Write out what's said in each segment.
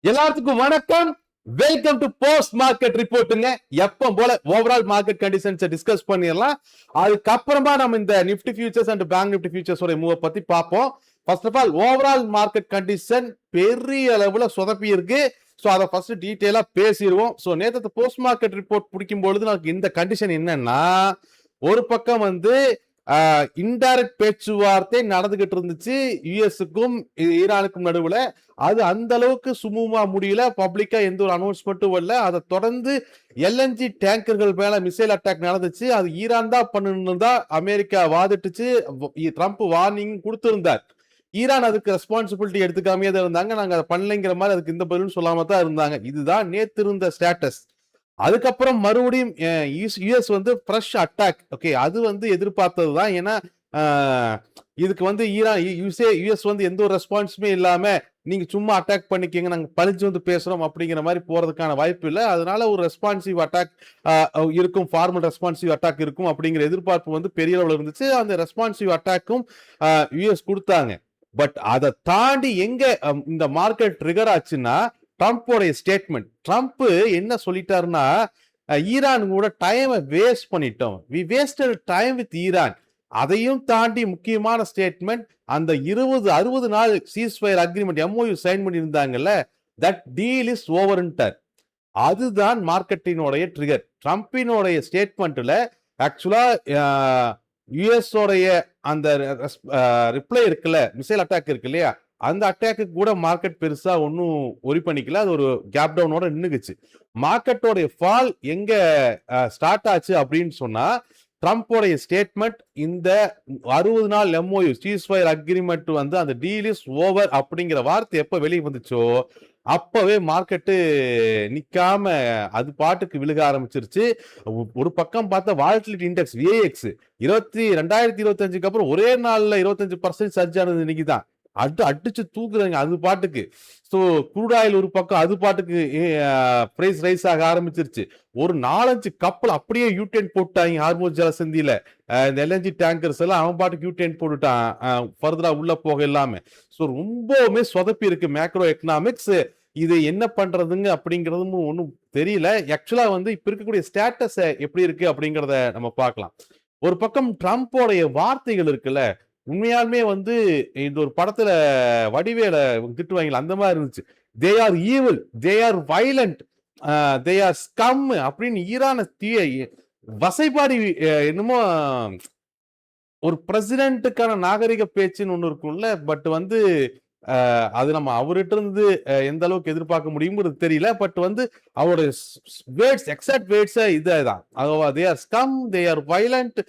எல்லாத்துக்கும் வணக்கம். Welcome to post market ரிப்போர்ட்டுங்க. எப்போ போல ஓவரால் மார்க்கெட் கண்டிஷன்ஸ் டிஸ்கஸ் பண்ணிடலாம். அதுக்கப்புறமா நம்ம இந்த Nifty futures and bank Nifty ஃபியூச்சர்ஸோட மூவ் பத்தி பார்ப்போம். First of all overall market condition பெரிய அளவுல சொதப்பி இருக்கு. ஸோ அதை ஃபர்ஸ்ட் டீட்டெயிலா பேசிடுவோம். ஸோ நேற்று போஸ்ட் மார்க்கெட் ரிப்போர்ட் பிடிக்கும் பொழுது நமக்கு இந்த கண்டிஷன் என்னன்னா, ஒரு பக்கம் வந்து இன்டைரக்ட் பேச்சுவார்த்தை நடந்துகிட்டு இருந்துச்சு யுஎஸ்க்கும் ஈரானுக்கும் நடுவுல. அது அந்த அளவுக்கு சுமூகமா முடியல. பப்ளிக்கா எந்த ஒரு அனௌன்ஸ்மெண்ட்டும் வரல. அதை தொடர்ந்து எல்என்ஜி டேங்கர்கள் மேல மிசைல் அட்டாக் நடந்துச்சு. அது ஈரான் தான் பண்ணணும்னு அமெரிக்கா வாதிட்டுச்சு. ட்ரம்ப் வார்னிங் கொடுத்திருந்தார். ஈரான் அதுக்கு ரெஸ்பான்சிபிலிட்டி எடுத்துக்காமே தான் இருந்தாங்க. நாங்க அதை பண்ணலைங்கிற மாதிரி அதுக்கு இந்த பதிலும் சொல்லாம தான் இருந்தாங்க. இதுதான் நேத்து இருந்த ஸ்டேட்டஸ். அதுக்கப்புறம் மறுபடியும் யுஎஸ் வந்து ஃப்ரெஷ் அட்டாக். ஓகே, அது வந்து எதிர்பார்த்தது தான். ஏன்னா இதுக்கு வந்து ஈரான் யுஎஸ் வந்து எந்த ஒரு ரெஸ்பான்ஸுமே இல்லாம நீங்க சும்மா அட்டாக் பண்ணிக்கங்க, நாங்க பழிச்சு வந்து பேசுறோம் அப்படிங்கிற மாதிரி போறதுக்கான வாய்ப்பு இல்லை. அதனால ஒரு ரெஸ்பான்சிவ் அட்டாக் இருக்கும், ஃபார்மல் ரெஸ்பான்சிவ் அட்டாக் இருக்கும் அப்படிங்கிற எதிர்பார்ப்பு வந்து பெரிய அளவில் இருந்துச்சு. அந்த ரெஸ்பான்சிவ் அட்டாக்கும் யுஎஸ் கொடுத்தாங்க. பட் அதை தாண்டி எங்க இந்த மார்க்கெட் ட்ரிகர் ஆச்சுன்னா, ட்ரம்ப்போடைய ஸ்டேட்மெண்ட். ட்ரம்ப் என்ன சொல்லிட்டாருன்னா, ஈரான் கூட டைமை வேஸ்ட் பண்ணிட்டோம், we wasted time with Iran. அதையும் தாண்டி முக்கியமான ஸ்டேட்மெண்ட், அந்த 60 நாள் சீஸ்ஃபயர் அக்ரிமெண்ட் எம்ஓயு சைன் பண்ணி இருந்தாங்கல்ல, தட் டீல் இஸ் ஓவர்ன்ட்டார். அதுதான் மார்க்கெட்டினுடைய ட்ரிகர். ட்ரம்பினுடைய ஸ்டேட்மெண்ட்ல ஆக்சுவலா யுஎஸ் உடைய அந்த ரிப்ளை இருக்குல்ல, மிசைல் அட்டாக் இருக்கு இல்லையா, அந்த அட்டாக்கு கூட மார்க்கெட் பெருசா ஒன்னும் ஒரி பண்ணிக்கல. அது ஒரு கேப் டவுனோட நின்னுக்குச்சு. மார்க்கெட்டோடைய ஃபால் எங்க ஸ்டார்ட் ஆச்சு அப்படின்னு சொன்னா, ட்ரம்போடைய ஸ்டேட்மெண்ட், இந்த 60 நாள் எம்ஓயு சீஸ்ஃபயர் அக்ரிமெண்ட் வந்து அந்த டீல் இஸ் ஓவர் அப்படிங்கிற வார்த்தை எப்ப வெளியே வந்துச்சோ அப்பவே மார்க்கெட்டு நிக்காம அது பாட்டுக்கு விழுக ஆரம்பிச்சிருச்சு. ஒரு பக்கம் பார்த்தா வாலட்டிலிட்டி இண்டெக்ஸ் விஏஎக்ஸ் 2025க்கு அப்புறம் ஒரே நாள்ல 25% சர்ஜ் ஆனது இன்னைக்கு தான். அடிச்சு தூக்குறாங்க அது பாட்டுக்கு. ஸோ க்ரூட் ஆயில் ஒரு பக்கம் அது பாட்டுக்கு பிரைஸ் ரைஸ் ஆக ஆரம்பிச்சிருச்சு. ஒரு 4-5 கப்பல் அப்படியே யூடேன் போட்டாங்க ஹார்மோஸ் ஜலசந்தியில. இந்த எல்என்ஜி டேங்கர்ஸ் எல்லாம் அவன் பாட்டுக்கு யூடேன் போட்டுட்டான், ஃபர்தரா உள்ள போக இல்லாம. ஸோ ரொம்பவுமே சொதப்பி இருக்கு மேக்ரோ எக்கனாமிக்ஸ். இது என்ன பண்றதுங்க அப்படிங்கிறதும் ஒன்றும் தெரியல. ஆக்சுவலா வந்து இப்ப இருக்கக்கூடிய ஸ்டேட்டஸ் எப்படி இருக்கு அப்படிங்கிறத நம்ம பார்க்கலாம். ஒரு பக்கம் ட்ரம்போடைய வார்த்தைகள் இருக்குல்ல, உண்மையாலுமே வந்து இந்த ஒரு படத்துல வடிவேல திட்டுவாங்களா அந்த மாதிரி இருந்துச்சு. தே are evil, they are violent, they are scum அப்படின்னு ஈரான வசைபாடி என்னமோ ஒரு பிரசிடென்ட்டுக்கான நாகரிக பேச்சுன்னு ஒண்ணு இருக்கும்ல. பட் வந்து அது நம்ம அவர்கிட்ட இருந்து எந்த அளவுக்கு எதிர்பார்க்க முடியுங்கிறது தெரியல. பட் வந்து அவருடைய வேர்ட்ஸ், எக்ஸாக்ட் வேர்ட்ஸ் இதுதான். They are scum, they are violent,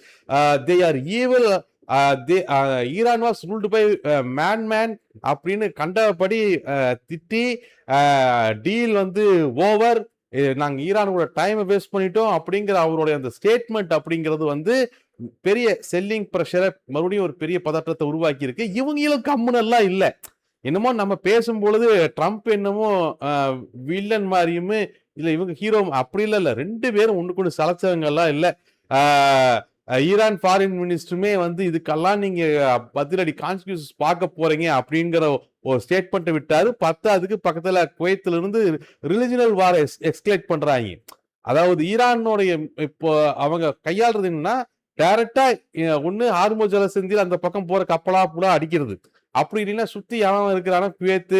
they are evil, Iran was ruled by man அப்படின்னு கண்டபடி திட்டி, டீல் வந்து ஓவர், நாங்க ஈரானோட டைமை வேஸ்ட் பண்ணிட்டோம் அப்படிங்கிற அவருடைய அந்த ஸ்டேட்மெண்ட் அப்படிங்கிறது வந்து பெரிய செல்லிங் ப்ரெஷரை மறுபடியும் ஒரு பெரிய பதற்றத்தை உருவாக்கி இருக்கு. இவங்களும் கம்முனெல்லாம் இல்லை. என்னமோ நம்ம பேசும் பொழுது ட்ரம்ப் என்னமோ வில்லன் மாதிரியுமே இல்ல, இவங்க ஹீரோ அப்படி இல்ல. 2 பேரும் ஒண்ணுக்கு ஒண்ணு சலைச்சவங்க எல்லாம் இல்ல. ஈரான் ஃபாரின் மினிஸ்டருமே வந்து இதுக்கெல்லாம் நீங்க பதிலடி கான்சிக்வன்சஸ் பார்க்க போறீங்க அப்படிங்கிற ஒரு ஸ்டேட்மெண்ட் விட்டாரு. அதுக்கு பக்கத்துல குவைத்துல இருந்து ரிலிஜினல் வார் எக்ஸ்கலேட் பண்றாங்க. அதாவது ஈரானுடைய இப்போ அவங்க கையாளுறது என்னன்னா, டைரக்டா ஒண்ணு ஹார்மோஸ் ஜலசந்தியில் அந்த பக்கம் போற கப்பலா புலா அடிக்கிறது. அப்படி இல்லைன்னா சுத்தி எவன் இருக்கிறானா குவைத்து,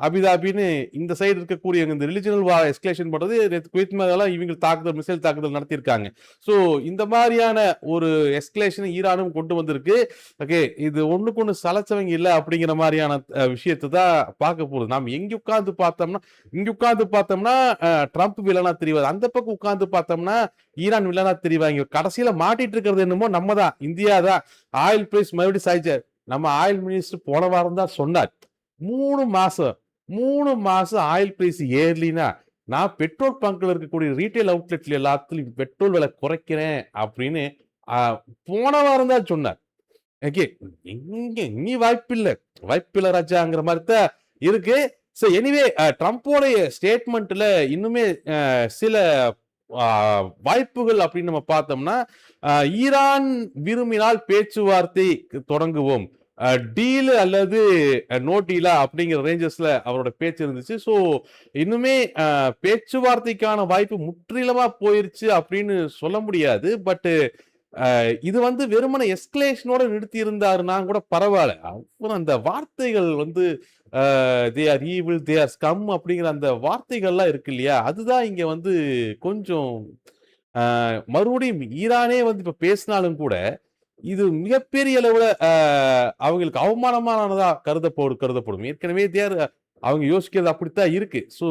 அபிதாபின்னு இந்த சைடு இருக்கக்கூடிய இந்த ரிலிஜினல் வார் எஸ்கலேஷன் பண்றது. குவைத் மேலாம் இவங்க தாக்குதல், மிசைல் தாக்குதல் நடத்தியிருக்காங்க. ஸோ இந்த மாதிரியான ஒரு எஸ்கலேஷன் ஈரானும் கொண்டு வந்திருக்கு. ஓகே, இது ஒண்ணுக்கு ஒண்ணு சலைச்சவங்க இல்லை அப்படிங்கிற மாதிரியான விஷயத்தை தான் பார்க்க போகுது. நாம் எங்க உட்கார்ந்து பார்த்தோம்னா, இங்க உட்கார்ந்து பார்த்தோம்னா ட்ரம்ப் வில்லனா தெரியாது, அந்த பக்கம் உட்கார்ந்து பார்த்தோம்னா ஈரான் வில்லனா தெரிவாங்க. கடைசியில மாட்டிட்டு இருக்கிறது என்னமோ நம்ம தான், இந்தியா தான். ஆயில் பிரைஸ் மறுபடியும் சாய்ச்சார். நம்ம ஆயில் மினிஸ்டர் போன வாரம் தான் சொன்னார், 3 மாசம் ஆயில் பிரைஸ் ஏர்லினா நான் பெட்ரோல் பங்க்ல இருக்கக்கூடிய ரீட்டைல் அவுட்லெட்ல எல்லாத்துலயும் பெட்ரோல் விலை குறைக்கிறேன் அப்படின்னு போன வாரம் தான் சொன்னார். ஓகே, எங்க நீ வாய்ப்பில்லை ராஜாங்கிற மாதிரி தான் இருக்கு. ஸோ எனிவே ட்ரம்போடைய ஸ்டேட்மெண்ட்ல இன்னுமே சில வாய்ப்புகள் அப்படின்னு நம்ம பார்த்தோம்னா, ஈரான் விரும்பினால் பேச்சுவார்த்தை தொடங்குவோம், டீல் அல்லது நோ டீலா அப்படிங்கிற ரேஞ்சஸ்ல அவரோட பேச்சு இருந்துச்சு. ஸோ இன்னுமே பேச்சுவார்த்தைக்கான வாய்ப்பு முற்றிலுமா போயிருச்சு அப்படின்னு சொல்ல முடியாது. பட் இது வந்து வெறுமனே எஸ்கலேஷனோட நிறுத்தி இருந்தாருன்னா கூட பரவாயில்ல. அப்புறம் அந்த வார்த்தைகள் வந்து தே are evil, they are scum அப்படிங்கிற அந்த வார்த்தைகள்லாம் இருக்கு இல்லையா? அதுதான் இங்க வந்து கொஞ்சம் மறுபடியும் ஈரானே வந்து இப்ப பேசினாலும் கூட, இது மிகப்பெரிய அளவுல அவங்களுக்கு அவமானமானதா கருதப்படும். ஏற்கனவே அவங்க யோசிக்கிறது அப்படித்தான் இருக்கு. ஸோ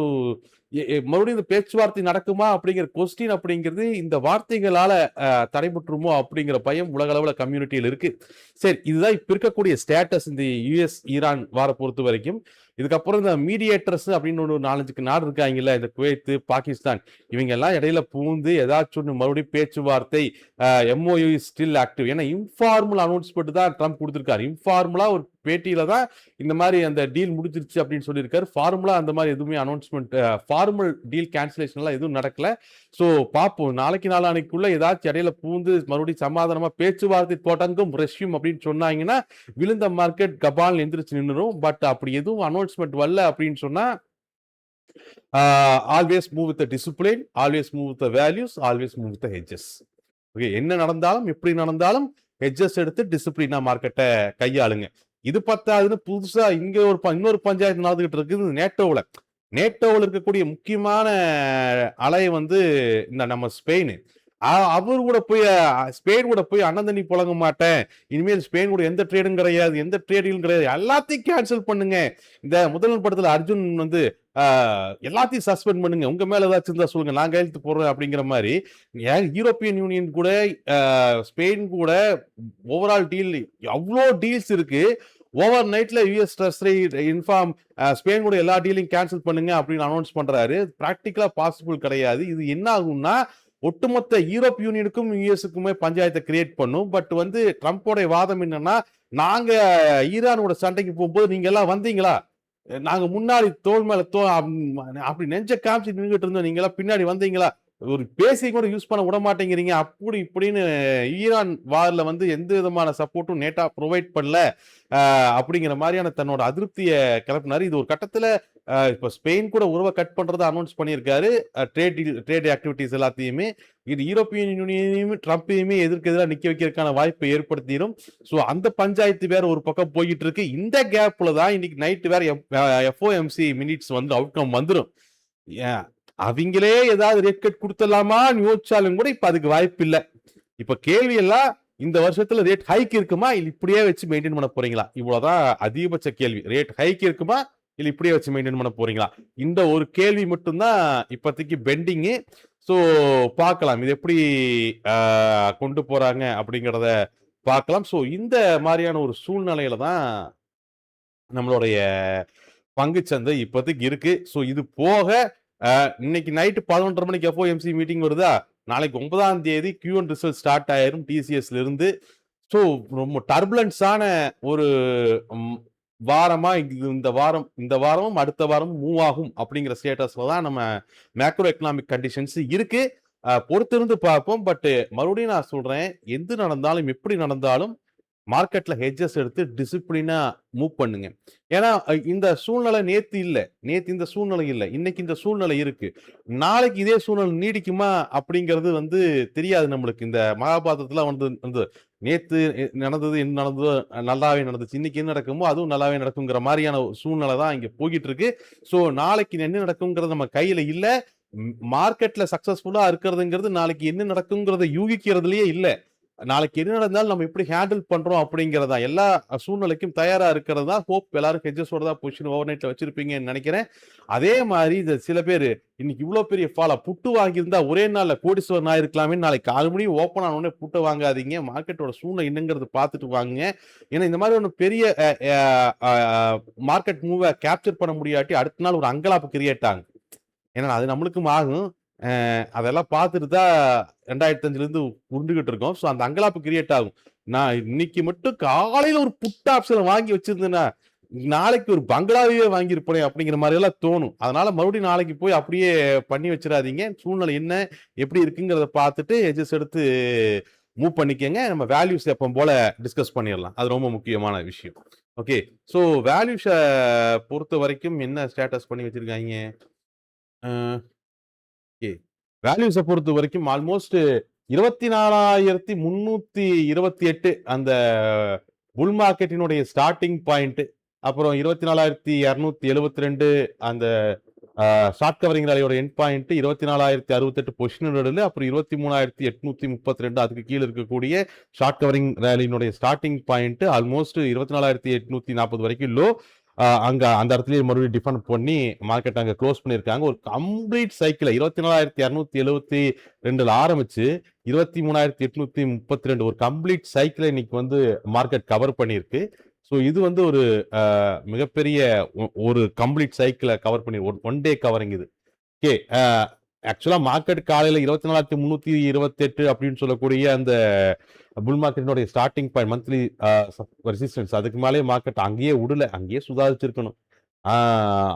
மறுபடியும் இந்த பேச்சுவார்த்தை நடக்குமா அப்படிங்கிற கொஸ்டின் அப்படிங்கிறது இந்த வார்த்தைகளால தடைபட்டுருமோ அப்படிங்கிற பயம் உலக அளவுல கம்யூனிட்டியில் இருக்கு. சரி, இதுதான் இப்ப இருக்கக்கூடிய ஸ்டேட்டஸ் இந்த யுஎஸ் ஈரான் வார பொறுத்த வரைக்கும். இதுக்கப்புறம் இந்த மீடியேட்டர்ஸ் அப்படின்னு ஒரு 4-5 நாடு இருக்காங்கல்ல, இந்த குவைத், பாகிஸ்தான், இவங்க எல்லாம் இடையில பூந்து ஏதாச்சும் ஒன்று மறுபடியும் பேச்சுவார்த்தை, எம்ஓயு இஸ் ஸ்டில் ஆக்டிவ். ஏன்னா இன்ஃபார்மல் அனௌன்ஸ்மெண்ட் தான் ட்ரம்ப் கொடுத்திருக்காரு. இன்ஃபார்மலா ஒரு பேட்டியில தான் இந்த மாதிரி அந்த டீல் முடிஞ்சிருச்சு அப்படின்னு சொல்லியிருக்காரு. ஃபார்முலா அந்த மாதிரி எதுவுமே அனௌன்ஸ்மெண்ட், ஃபார்மல் டீல் கேன்சலேஷன் எல்லாம் எதுவும் நடக்கல. ஸோ பார்ப்போம், நாளைக்கு நாளானைக்குள்ள ஏதாச்சும் இடையில பூந்து மறுபடியும் சமாதானமா பேச்சுவார்த்தை தொடங்கும் ரெஸ்யூம் அப்படின்னு சொன்னாங்கன்னா விழுந்த மார்க்கெட் கபால் எந்திரிச்சு நின்னுரும். பட் அப்படி எதுவும் அனௌன்ஸ்மெண்ட் வரல அப்படின்னு சொன்னா always move with discipline, always move with values, always move with hedges. Okay, என்ன நடந்தாலும் எப்படி நடந்தாலும் ஹெட்ஜஸ் எடுத்து டிசிப்ளினா மார்க்கெட்டை கையாளுங்க. இது பத்தாதுன்னு புதுசா இங்க இன்னொரு பஞ்சாயத்து நடந்துகிட்டு இருக்குது நேட்டோவில். நேட்டோவில் இருக்கக்கூடிய முக்கியமான அலை வந்து இந்த நம்ம ஸ்பெயின். அவர் கூட போய் ஸ்பெயின் கூட போய் அண்ணன் தண்ணி புழங்க மாட்டேன், இனிமேல் ஸ்பெயின் கூட எந்த ட்ரேடும் கிடையாது, எந்த ட்ரேடிலும் கிடையாது, எல்லாத்தையும் கேன்சல் பண்ணுங்க. இந்த முதல் படத்துல அர்ஜுன் வந்து எல்லாத்தையும் சஸ்பெண்ட் பண்ணுங்க, உங்க மேல ஏதாச்சும் இருந்தா சொல்லுங்க, நான் கையெழுத்து போடுறேன் அப்படிங்கிற மாதிரி யூரோப்பியன் யூனியன் கூட ஸ்பெயின் கூட ஓவரால் டீல் அவ்வளோ டீல்ஸ் இருக்கு. ஓவர் நைட்ல யூஎஸ் ட்ரெஸரி இன்ஃபார்ம் ஸ்பெயின் கூட எல்லா டீலையும் கேன்சல் பண்ணுங்க அப்படின்னு அனௌன்ஸ் பண்றாரு. பிராக்டிகலா பாசிபிள் கிடையாது. இது என்ன ஆகும்னா ஒட்டுமொத்த யூரோப் யூனியனுக்கும் யூஎஸ்க்குமே பஞ்சாயத்தை கிரியேட் பண்ணும். பட் வந்து ட்ரம்போட வாதம் என்னன்னா, நாங்க ஈரானோட சண்டைக்கு போகும்போது நீங்க எல்லாம் வந்தீங்களா, நாங்க முன்னாடி தோல் மேல அப்படி நெஞ்ச காமிச்சு நின்றுட்டு இருந்தோம், நீங்க எல்லாம் பின்னாடி வந்தீங்களா, ஒரு பேசி கூட யூஸ் பண்ண விட மாட்டேங்கிறீங்க அப்படி இப்படின்னு ஈரான் வார்ல வந்து எந்த விதமான சப்போர்ட்டும் நேட்டா ப்ரொவைட் பண்ணல அப்படிங்கிற மாதிரியான தன்னோட அதிருப்தியை கிளப்பினாரு. இது ஒரு கட்டத்துல இப்ப ஸ்பெயின் கூட உறவை கட் பண்றதை அனௌன்ஸ் பண்ணியிருக்காரு. ட்ரேட் ஆக்டிவிட்டிஸ் எல்லாத்தையுமே இது யூரோப்பியன் யூனியனையும் ட்ரம்பையுமே எதிராக நிக்க வைக்கிறதுக்கான வாய்ப்பை ஏற்படுத்திடும். ஸோ அந்த பஞ்சாயத்து வேற ஒரு பக்கம் போயிட்டு இருக்கு. இந்த கேப்ல தான் இன்னைக்கு நைட்டு வேற எஃப்ஓஎம்சி மினிட்ஸ் வந்து அவுட்கம் வந்துடும். அவங்களே ஏதாவது ரேட் கட் கொடுத்துடலாமான்னு யோசிச்சாலும் கூட இப்ப அதுக்கு வாய்ப்பு இல்லை. இப்ப கேள்வி எல்லாம் இந்த வருஷத்துல ரேட் ஹைக் இருக்குமா இல்ல இப்படியே வச்சு மெயின்டைன் பண்ண போறீங்களா, இவ்வளவுதான் அதிகபட்ச கேள்வி. ரேட் ஹைக் இருக்குமா இல்ல இப்படியே வச்சு மெயின்டைன் பண்ண போறீங்களா, இந்த ஒரு கேள்வி மட்டும்தான் இப்போதைக்கு பெண்டிங்கு. ஸோ பார்க்கலாம் இது எப்படி கொண்டு போறாங்க அப்படிங்கிறத பார்க்கலாம். ஸோ இந்த மாதிரியான ஒரு சூழ்நிலையில தான் நம்மளுடைய பங்குச்சந்தை இப்போதைக்கு இருக்கு. ஸோ இது போக இன்னைக்கு நைட்டு 11:30 மணிக்கு எஃப்ஓஎம்சி மீட்டிங் வருதா, நாளைக்கு 9ஆம் தேதி Q1 ரிசல்ட் ஸ்டார்ட் ஆயிரும் டிசிஎஸ்ல இருந்து. ஸோ ரொம்ப டர்புலன்ஸான ஒரு வாரமா இந்த வாரமும் அடுத்த வாரமும் மூவ் ஆகும் அப்படிங்கிற ஸ்டேட்டஸ்ல தான் நம்ம மேக்ரோ எக்கனாமிக் கண்டிஷன்ஸ் இருக்கு. பொறுத்திருந்து பார்ப்போம். பட் மறுபடியும் நான் சொல்றேன், எது நடந்தாலும் எப்படி நடந்தாலும் மார்க்கெட்ல ஹெட்ஜஸ் எடுத்து டிசிப்ளினா மூவ் பண்ணுங்க. ஏன்னா இந்த சூழ்நிலை நேத்து இந்த சூழ்நிலை இல்லை, இன்னைக்கு இந்த சூழ்நிலை இருக்கு. நாளைக்கு இதே சூழ்நிலை நீடிக்குமா அப்படிங்கிறது வந்து தெரியாது நம்மளுக்கு. இந்த மகாபாரதத்துல வந்து நேத்து நடந்தது என்ன நடந்ததோ நல்லாவே நடந்துச்சு, இன்னைக்கு என்ன நடக்குமோ அதுவும் நல்லாவே நடக்குங்கிற மாதிரியான சூழ்நிலை தான் இங்க போயிட்டு இருக்கு. ஸோ நாளைக்கு என்ன நடக்குங்கிறது நம்ம கையில இல்ல. மார்க்கெட்ல சக்சஸ்ஃபுல்லா இருக்கிறதுங்கிறது நாளைக்கு என்ன நடக்குங்கிறத யூகிக்கிறதுலயே இல்லை. நாளைக்கு என்ன நடந்தாலும் நம்ம எப்படி ஹேண்டில் பண்றோம் அப்படிங்கிறதா, எல்லா சூழ்நிலைக்கும் தயாரா இருக்கிறது தான் ஹோப். எல்லாரும் ஹெட்ஜஸோட தான் பொசிஷன் ஓவர் நைட்ல வச்சிருப்பீங்கன்னு நினைக்கிறேன். அதே மாதிரி இந்த சில பேர் இன்னைக்கு இவ்வளவு பெரிய ஃபாலா புட்டு வாங்கியிருந்தா ஒரே நாள்ல கோடீஸ்வரன் ஆயிருக்கலாமே, நாளைக்கு 4 மணி ஓப்பன் ஆன உடனே புட்டை வாங்காதீங்க, மார்க்கெட்டோட சூழ்நிலை என்னங்கிறது பார்த்துட்டு வாங்குங்க. ஏன்னா இந்த மாதிரி ஒன்று பெரிய மார்க்கெட் மூவை கேப்சர் பண்ண முடியாட்டி அடுத்த நாள் ஒரு அங்கலாப்பு கிரியேட் ஆகும். ஏன்னா அது நம்மளுக்கும் ஆகும். அதெல்லாம் பார்த்துட்டு தான் 2005 இருந்து உருண்டுகிட்டு இருக்கோம். ஸோ அந்த அங்கலாப்பு கிரியேட் ஆகும். நான் இன்னைக்கு மட்டும் காலையில ஒரு புட் ஆப்ஷனை வாங்கி வச்சிருந்தேன்னா நாளைக்கு ஒரு பங்களாவே வாங்கியிருப்பேன் அப்படிங்கிற மாதிரி எல்லாம் தோணும். அதனால மறுபடியும் நாளைக்கு போய் அப்படியே பண்ணி வச்சிடாதீங்க. சூழ்நிலை என்ன எப்படி இருக்குங்கிறத பார்த்துட்டு ஹெட்ஜஸ் எடுத்து மூவ் பண்ணிக்கங்க. நம்ம வேல்யூஸ் எப்பவும் போல டிஸ்கஸ் பண்ணிடலாம். அது ரொம்ப முக்கியமான விஷயம். ஓகே. ஸோ வேல்யூஸ பொறுத்த வரைக்கும் என்ன ஸ்டேட்டஸ் பண்ணி வச்சிருக்காங்க? அ ஓகே. வேல்யூஸ பொறுத்த வரைக்கும் ஆல்மோஸ்ட் 24,328 அந்த புல் மார்க்கெட்டினுடைய ஸ்டார்ட்டிங் பாயிண்ட். அப்புறம் 24,272 அந்த ஷார்ட் கவரிங் ரேலியோட எண்ட் பாயிண்ட், 24,068 பொசிஷன் நடுவில், அப்புறம் 23,832 அதுக்கு கீழே இருக்கக்கூடிய ஷார்ட் கவரிங் ரேலியினுடைய ஸ்டார்டிங் பாயிண்ட் ஆல்மோஸ்ட் 24,840 வரைக்கும் லோ. அங்க அந்த இடத்துலயே மறுபடியும் டிஃபன் பண்ணி மார்க்கெட் அங்க க்ளோஸ் பண்ணியிருக்காங்க. ஒரு கம்ப்ளீட் சைக்கிள் 24,272ல ஆரம்பிச்சு 23,832 ஒரு கம்ப்ளீட் சைக்கிளை இன்னைக்கு வந்து மார்க்கெட் கவர் பண்ணியிருக்கு. ஸோ இது வந்து ஒரு மிகப்பெரிய ஒரு கம்ப்ளீட் சைக்கிளை கவர் பண்ணி ஒன் டே கவரிங் இது. ஓகே. ஆக்சுவலா மார்க்கெட் காலையில 24,328 அப்படின்னு சொல்லக்கூடிய அந்த புல் மார்க்கெட்டினுடைய ஸ்டார்டிங் பாயிண்ட் மந்த்லி ரெசிஸ்டன்ஸ், அதுக்கு மேலே மார்க்கெட் அங்கேயே விடல, அங்கேயே சுதாரிச்சிருக்கணும்.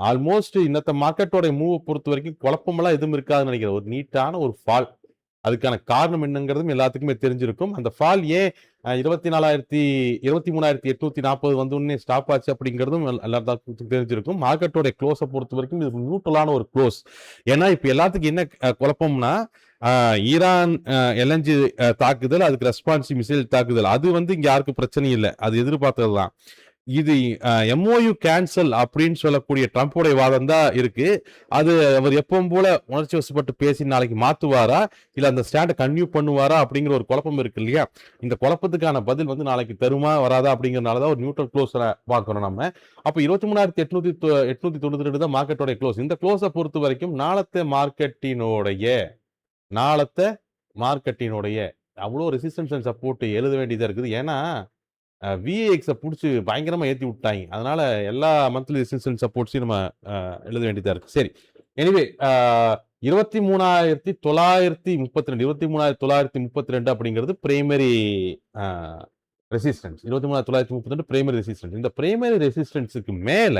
ஆல்மோஸ்ட் இன்னத்த மார்க்கெட்டோட மூவ் பொறுத்த வரைக்கும் குழப்பமெல்லாம் எதுவும் இருக்காதுன்னு நினைக்கிறேன். ஒரு நீட்டான ஒரு ஃபால். அதுக்கான காரணம் என்னங்கிறதும் எல்லாத்துக்குமே தெரிஞ்சிருக்கும். அந்த ஃபால் ஏன் 23,840 வந்து உடனே ஸ்டாப் ஆச்சு அப்படிங்கிறதும் எல்லாத்துக்கும் தெரிஞ்சிருக்கும். மார்க்கெட்டோட க்ளோஸை பொறுத்த வரைக்கும் இது நியூட்ரலான ஒரு க்ளோஸ். ஏன்னா இப்ப எல்லாத்துக்கும் என்ன குழப்பம்னா, ஈரான் எல்என்ஜி தாக்குதல், அதுக்கு ரெஸ்பான்சிவ் மிசைல் தாக்குதல், அது வந்து இங்க யாருக்கும் பிரச்சனை இல்லை, அது எதிர்பார்த்ததுதான். இது எம்ஓயு கேன்சல் அப்படின்னு சொல்லக்கூடிய ட்ரம்ப்போடைய வாதம் தான் இருக்கு. அது அவர் எப்பவும் போல உணர்ச்சி வசப்பட்டு பேசி நாளைக்கு மாத்துவாரா, இல்ல அந்த ஸ்டாண்டை கன்டினியூ பண்ணுவாரா அப்படிங்கிற ஒரு குழப்பம் இருக்கு இல்லையா? இந்த குழப்பத்துக்கான பதில் வந்து நாளைக்கு தருமா வராதா அப்படிங்கறதுனாலதான் ஒரு நியூட்ரல் க்ளோஸ் பார்க்கணும் நம்ம. அப்ப 23,892 தான் மார்க்கெட்டோட க்ளோஸ். இந்த க்ளோஸை பொறுத்த வரைக்கும் நாளത്തെ மார்க்கெட்டினுடைய அவ்வளோ ரெசிஸ்டன்ஸ் அண்ட் சப்போர்ட் எழுத வேண்டியதா இருக்குது. ஏன்னா விஏஎக்ஸை பிடிச்சி பயங்கரமா ஏற்றி விட்டாங்க. அதனால எல்லா மந்த்லி ரெசிஸ்டன்ஸ் சப்போர்ட்ஸையும் நம்ம எழுத வேண்டியதா இருக்கு. சரி, எனிவே 23,932 அப்படிங்கிறது பிரைமரி ரெசிஸ்டன்ஸ். 23,932 primary resistance. இந்த பிரைமரி ரெசிஸ்டன்ஸுக்கு மேல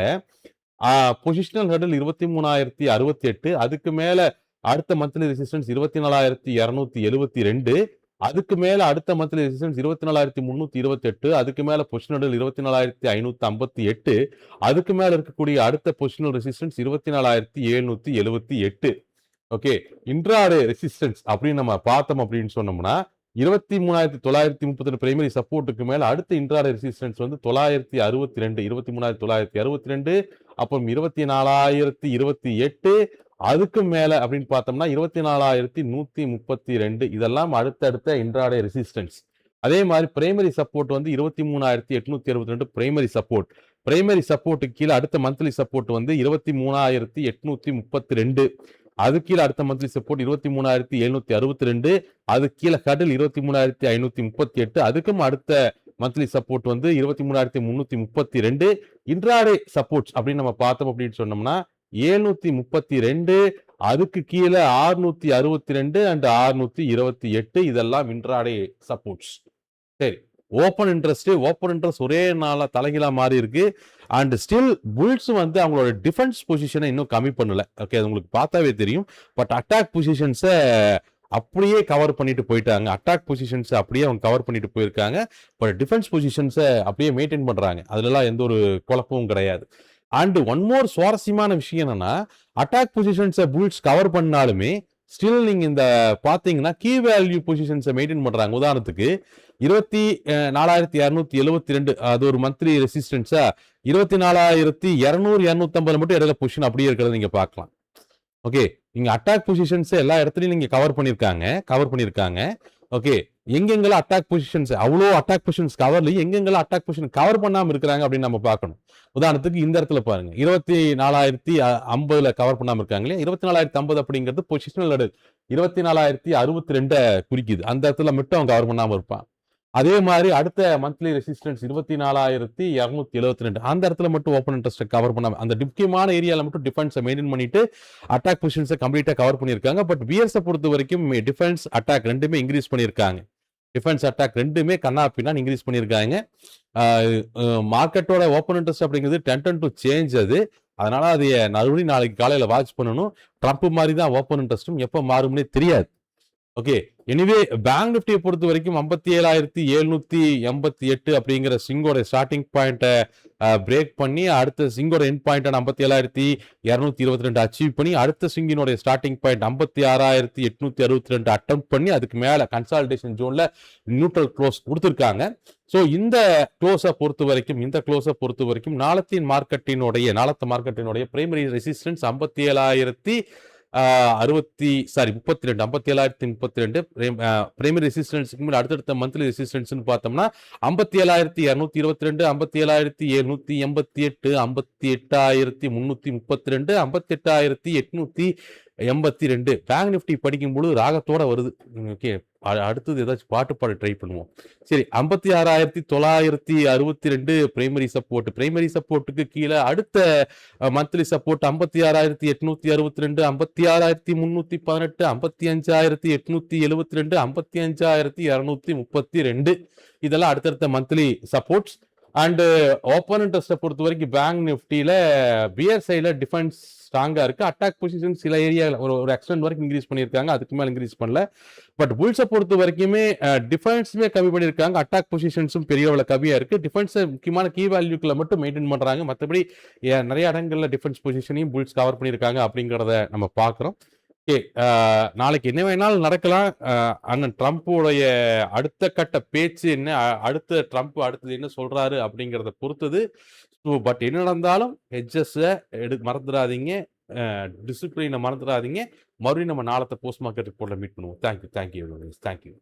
பொசிஷனல் ஹெர்டல் 23,068, அதுக்கு மேல அடுத்த மந்த்லி ரெசிஸ்டன்ஸ் 24,272, அதுக்கு மேல அடுத்த மந்த்லி ரெசிஸ்டன்ஸ் 24,328, அதுக்கு மேல பொசிஷனல் 24,558, அதுக்கு மேல இருக்கக்கூடிய அடுத்த positional resistance 24,778. Okay. Intraday resistance அப்படின்னு நம்ம பார்த்தோம் அப்படின்னு சொன்னோம்னா 23,932 பிரைமரி சப்போர்ட்டுக்கு மேல அடுத்த இன்ட்ராடே ரெசிஸ்டன்ஸ் வந்து 962, 23,962, அப்புறம் 24,028, அதுக்கு மேல அப்படின்னு பார்த்தோம்னா 24,132. இதெல்லாம் அடுத்தடுத்த இன்ட்ராடே ரெசிஸ்டன்ஸ். அதே மாதிரி பிரைமரி சப்போர்ட் வந்து 23,862 பிரைமரி சப்போர்ட். பிரைமரி சப்போர்ட்டுக்கு கீழே அடுத்த மந்த்லி சப்போர்ட் வந்து 23,832. அது கீழே அடுத்த மந்த்லி சப்போர்ட் 23,762. அது கீழே கடல் 23,538. அதுக்கும் அடுத்த மந்த்லி சப்போர்ட் வந்து 23,332. இன்ட்ராடே சப்போர்ட்ஸ் அப்படின்னு நம்ம பார்த்தோம் அப்படின்னு சொன்னோம்னா 732, அதுக்கு கீழே 662 அண்ட் 628. இதெல்லாம் இன்ட்ராடே சப்போர்ட்ஸ். சரி, ஓப்பன் இன்ட்ரெஸ்ட் ஒரே நாளா தலைகீழா மாறி இருக்கு. அண்ட் ஸ்டில் புல்ஸ் வந்து அவங்களோட டிஃபென்ஸ் பொசிஷனை இன்னும் கம்மி பண்ணல. ஓகே, அது உங்களுக்கு பார்த்தாவே தெரியும். பட் அட்டாக் பொசிஷன்ஸை அப்படியே கவர் பண்ணிட்டு போயிட்டாங்க. அட்டாக் பொசிஷன்ஸ் அப்படியே அவங்க கவர் பண்ணிட்டு போயிருக்காங்க. பட் டிஃபென்ஸ் பொசிஷன்ஸை அப்படியே மெயின்டைன் பண்றாங்க. அதுலலாம் எந்த ஒரு குழப்பமும் கிடையாது. அண்ட் ஒன் மோர் சுவாரஸ்யமான விஷயம் என்னன்னா, அட்டாக் பொசிஷன்ஸை புல்ஸ் கவர் பண்ணாலுமே ஸ்டில் நீங்க இந்த பாத்தீங்கன்னா கீ வேல்யூ பொசிஷன்ஸை மெயின்டைன் பண்றாங்க. உதாரணத்துக்கு 24,272 அது ஒரு மந்த்லி ரெசிஸ்டன்ஸா, 24,200, 250 மட்டும் இடையில பொசிஷன் அப்படியே இருக்கிறத நீங்க பார்க்கலாம். ஓகே, நீங்க அட்டாக் பொசிஷன்ஸ் எல்லா இடத்துலயும் நீங்க கவர் பண்ணிருக்காங்க. ஓகே, எங்கெங்கெல்லாம் அட்டாக் பொசிஷன்ஸ் அவ்வளோ அட்டாக் பொசிஷன்ஸ் கவர்லையும் எங்கெங்கெல்லாம் அட்டாக் பொசிஷன் கவர் பண்ணாம இருக்கிறாங்க அப்படின்னு நம்ம பார்க்கணும். உதாரணத்துக்கு இந்த இடத்துல பாருங்க, 24,050 கவர் பண்ணாம இருக்காங்க. 24,050 அப்படிங்கிறது பொசிஷனல் லெவல் 24,062 குறிக்குது. அந்த இடத்துல மட்டும் அவன் கவர் பண்ணாம இருப்பான். அதே மாதிரி அடுத்த மந்த்லி ரெசிஸ்டன்ஸ் 24,272, அந்த இடத்துல மட்டும் ஓப்பன் இன்ட்ரெஸ்ட் கவர் பண்ணாம அந்த முக்கியமான ஏரியால மட்டும் டிஃபென்ஸை மெயின்டைன் பண்ணிட்டு அட்டாக் பொசிஷன்ஸை கம்ப்ளீட்டா கவர் பண்ணியிருக்காங்க. பட் பிஎர்ஸை பொறுத்த வரைக்கும் டிஃபென்ஸ் அட்டாக் ரெண்டுமே இன்க்ரீஸ் பண்ணியிருக்காங்க. டிஃபென்ஸ் அட்டாக் ரெண்டுமே கண்ணாப்பின்னா இன்க்ரீஸ் பண்ணியிருக்காங்க. மார்க்கெட்டோட ஓப்பன் இன்ட்ரெஸ்ட் அப்படிங்கிறது டென்டன் டு சேஞ்ச் அது. அதனால அது மறுபடியும் நாளைக்கு காலையில வாட்ச் பண்ணணும். ட்ரம்ப் மாதிரி தான் ஓப்பன் இன்ட்ரெஸ்டும் எப்போ மாறும்னே தெரியாது. ஓகே. எனிவே பேங்க் நிஃப்டியை பொறுத்த வரைக்கும் 57,788 அப்படிங்கிற ஸ்விங்கோட ஸ்டார்டிங் பாயிண்ட்டை பிரேக் பண்ணி அடுத்த ஸ்விங்கோட எண்ட் பாயிண்டான 57,222 அச்சீவ் பண்ணி அடுத்த ஸ்விங்கினுடைய ஸ்டார்டிங் பாயிண்ட் 56,862 அட்டம் பண்ணி அதுக்கு மேல கன்சாலிடேஷன் ஜோன்ல நியூட்ரல் க்ளோஸ் கொடுத்துருக்காங்க. ஸோ இந்த க்ளோஸை பொறுத்த வரைக்கும் நாளத்த மார்க்கெட்டினுடைய பிரைமரி ரெசிஸ்டன்ஸ் 57,032 பிரைமரி ரெசிஸ்டன்ஸுக்கு மேல அடுத்தடுத்த மந்த்லி ரெசிஸ்டன்ஸ் பார்த்தோம்னா 57,222, 57,788, 58,332, 58,882. பேங்க் நிஃப்டி படிக்கும்போது ராகத்தோட வருது. ஓகே, அடுத்தது ஏதாச்சும் பாட்டு பாட ட்ரை பண்ணுவோம். சரி, 56,962 பிரைமரி சப்போர்ட்டுக்கு கீழே அடுத்த மந்த்லி சப்போர்ட் 56,862, 56,318, 55,872, 55,232. இதெல்லாம் அடுத்தடுத்த மந்த்லி சப்போர்ட்ஸ். அண்ட் ஓப்பன் இன்ட்ரெஸ்ட்டை பொறுத்த வரைக்கும் பேங்க் நிஃப்டியில பியர் சைடில் டிஃபென்ஸ் ஸ்ட்ராங்கா இருக்கு. அட்டாக் பொசிஷன் சில ஏரியா ஒரு எக்ஸ்டென்ட் வரைக்கும் இன்க்ரீஸ் பண்ணியிருக்காங்க, அதுக்கு மேல இன்க்ரீஸ் பண்ணல. பட் புல்ஸை பொறுத்த வரைக்குமே டிஃபென்ஸுமே கம்மி பண்ணியிருக்காங்க, அட்டாக் பொசிஷன்ஸும் பெரிய அளவில் கம்மியா இருக்கு. டிஃபென்ஸை முக்கியமான கீ வேல்யூக்களை மட்டும் மெயின்டைன் பண்றாங்க. மற்றபடி நிறைய இடங்கள்ல டிஃபென்ஸ் பொசிஷனையும் புல்ஸ் கவர் பண்ணியிருக்காங்க அப்படிங்கிறத நம்ம பார்க்குறோம். ஓகே, நாளைக்கு என்ன வேணாலும் நடக்கலாம். அண்ணன் ட்ரம்ப்புடைய அடுத்த கட்ட பேச்சு என்ன, அடுத்தது என்ன சொல்றாரு அப்படிங்கிறத பொறுத்தது. பட் என்ன நடந்தாலும் ஹெட்ஜஸை மறந்துடாதீங்க, டிசிப்ளினை மறந்துடாதீங்க. மறுபடியும் நம்ம நாளத்தை போஸ்ட் மார்க்கெட் ரிப்போர்ட்ல மீட் பண்ணுவோம். தேங்க்யூ.